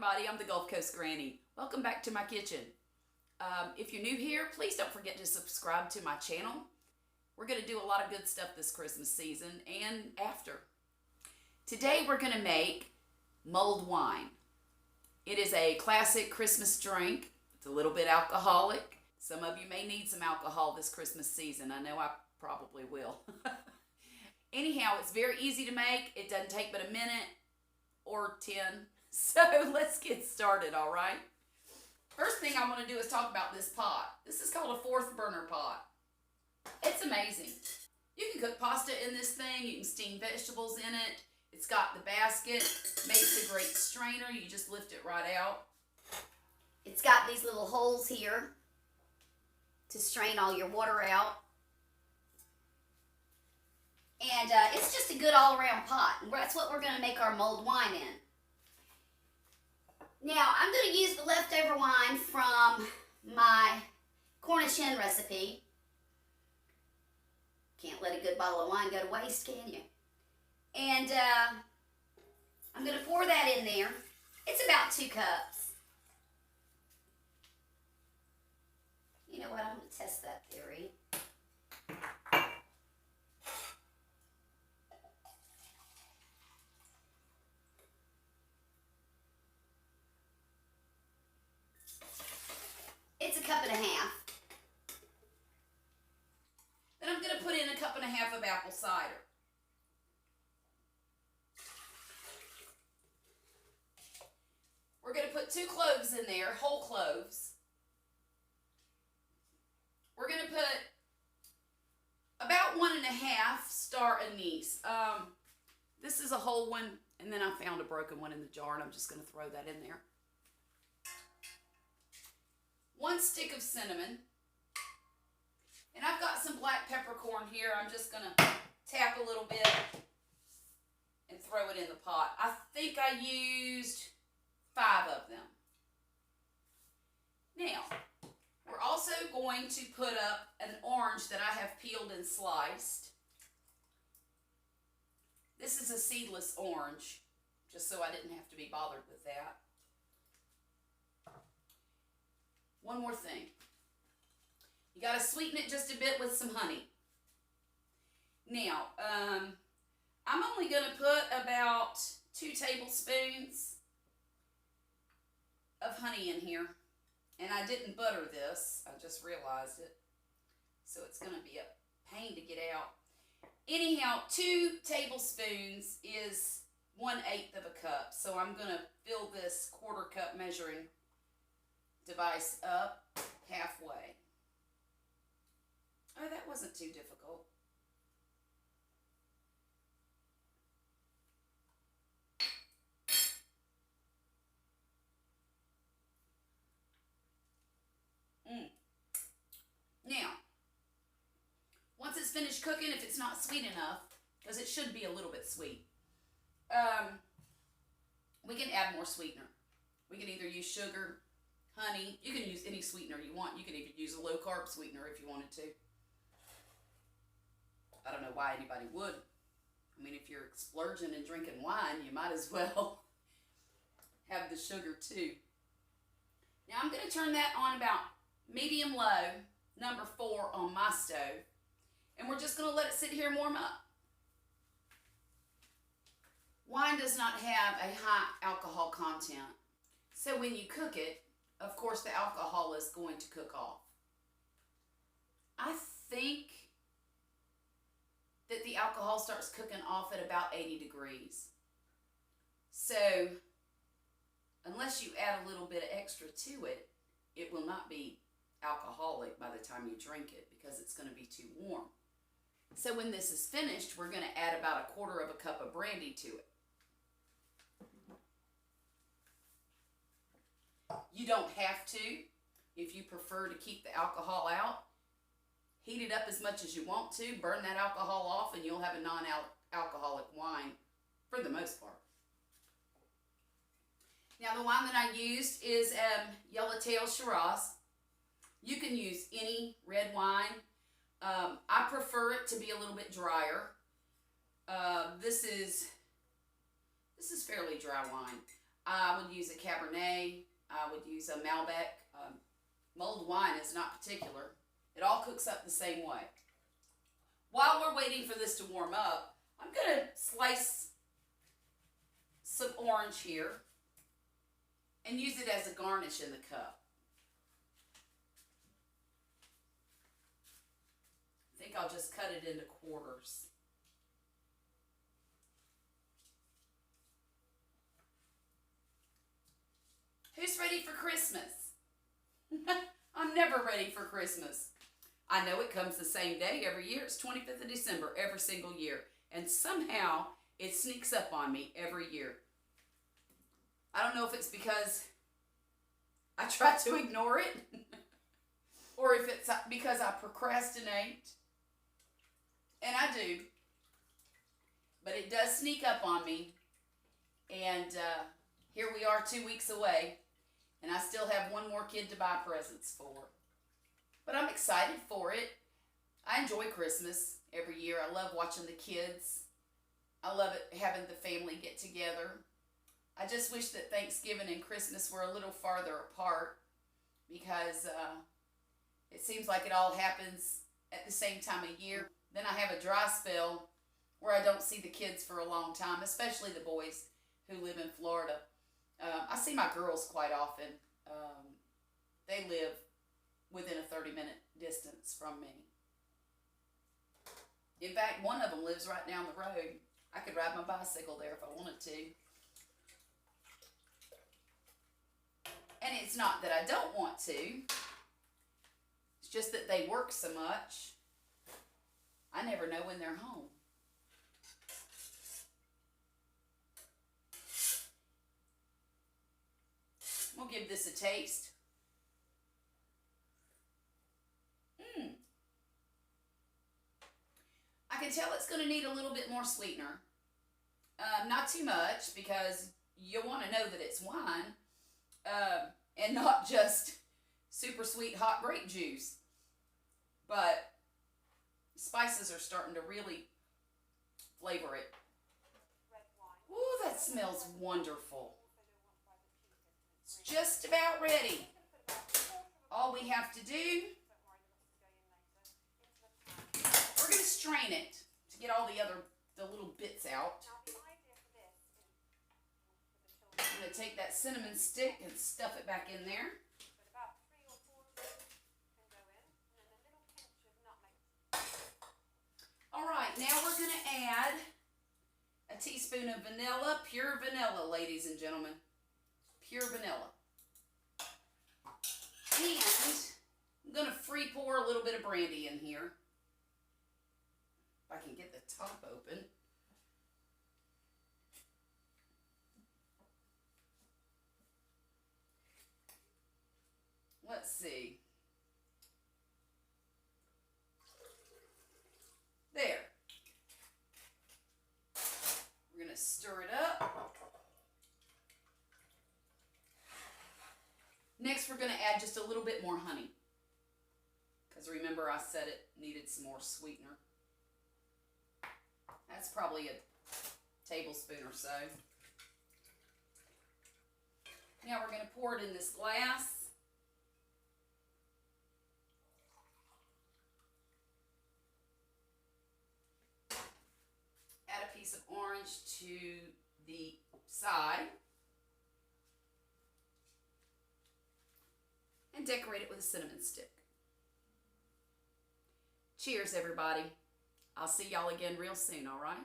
everybody, I'm the Gulf Coast Granny. Welcome back to my kitchen. If you're new here, please don't forget to subscribe to my channel. We're going to do a lot of good stuff this Christmas season and after. Today we're going to make mulled wine. It is a classic Christmas drink. It's a little bit alcoholic. Some of you may need some alcohol this Christmas season. I know I probably will. Anyhow, it's very easy to make. It doesn't take but a minute or 10. So let's get started, all right? First thing I want to do is talk about this pot. This is called a fourth burner pot. It's amazing. You can cook pasta in this thing. You can steam vegetables in it. It's got the basket. Makes a great strainer. You just lift it right out. It's got these little holes here to strain all your water out. And it's just a good all-around pot. And that's what we're going to make our mulled wine in. Now, I'm going to use the leftover wine from my Cornish hen recipe. Can't let a good bottle of wine go to waste, can you? And I'm going to pour that in there. It's about 2 cups. You know what? I'm going to test that theory. It's 1.5 cups. Then I'm going to put in 1.5 cups of apple cider. We're going to put 2 cloves in there, whole cloves. We're going to put about 1.5 star anise. This is a whole one, and then I found a broken one in the jar, and I'm just going to throw that in there. 1 stick of cinnamon. And I've got some black peppercorn here. I'm just going to tap a little bit and throw it in the pot. I think I used 5 of them. Now, we're also going to put up an orange that I have peeled and sliced. This is a seedless orange, just so I didn't have to be bothered with that. One more thing. You got to sweeten it just a bit with some honey. Now, I'm only going to put about 2 tablespoons of honey in here. And I didn't butter this. I just realized it. So it's going to be a pain to get out. Anyhow, 2 tablespoons is 1/8 of a cup. So I'm going to fill this 1/4 cup measuring device up halfway. Oh, that wasn't too difficult. Now, once it's finished cooking, if it's not sweet enough, because it should be a little bit sweet, we can add more sweetener. We can either use sugar, honey. You can use any sweetener you want. You can even use a low-carb sweetener if you wanted to. I don't know why anybody would. I mean, if you're splurging and drinking wine, you might as well have the sugar too. Now I'm going to turn that on about medium-low, number 4 on my stove. And we're just going to let it sit here and warm up. Wine does not have a high alcohol content. So when you cook it, of course, the alcohol is going to cook off. I think that the alcohol starts cooking off at about 80 degrees. So, unless you add a little bit of extra to it, it will not be alcoholic by the time you drink it because it's going to be too warm. So when this is finished, we're going to add about 1/4 cup of brandy to it. You don't have to. If you prefer to keep the alcohol out, heat it up as much as you want to, burn that alcohol off, and you'll have a non-alcoholic wine for the most part. Now the wine that I used is Yellowtail Shiraz. You can use any red wine. I prefer it to be a little bit drier. This is fairly dry wine. I would use a Cabernet. I would use a Malbec. Mulled wine is not particular. It all cooks up the same way. While we're waiting for this to warm up, I'm going to slice some orange here and use it as a garnish in the cup. I think I'll just cut it into quarters. Who's ready for Christmas? I'm never ready for Christmas. I know it comes the same day every year. It's 25th of December every single year. And somehow it sneaks up on me every year. I don't know if it's because I try to ignore it or if it's because I procrastinate. And I do. But it does sneak up on me. And here we are 2 weeks away. And I still have one more kid to buy presents for. But I'm excited for it. I enjoy Christmas every year. I love watching the kids. I love it having the family get together. I just wish that Thanksgiving and Christmas were a little farther apart because it seems like it all happens at the same time of year. Then I have a dry spell where I don't see the kids for a long time, especially the boys who live in Florida. I see my girls quite often. They live within a 30-minute distance from me. In fact, one of them lives right down the road. I could ride my bicycle there if I wanted to. And it's not that I don't want to. It's just that they work so much, I never know when they're home. We'll give this a taste. I can tell it's going to need a little bit more sweetener. Not too much because you want to know that it's wine and not just super sweet hot grape juice. But spices are starting to really flavor it. Ooh, that smells wonderful. It's just about ready. All we have to do, we're going to strain it to get all the little bits out. I'm going to take that cinnamon stick and stuff it back in there. All right, now we're going to add a teaspoon of vanilla, pure vanilla, ladies and gentlemen. Pure vanilla. And I'm going to free pour a little bit of brandy in here. If I can get the top open. Let's see. There. We're going to stir it up. Next, we're going to add just a little bit more honey. Because remember, I said it needed some more sweetener. That's probably a tablespoon or so. Now we're going to pour it in this glass. Add a piece of orange to the side. And decorate it with a cinnamon stick. Cheers, everybody. I'll see y'all again real soon, all right?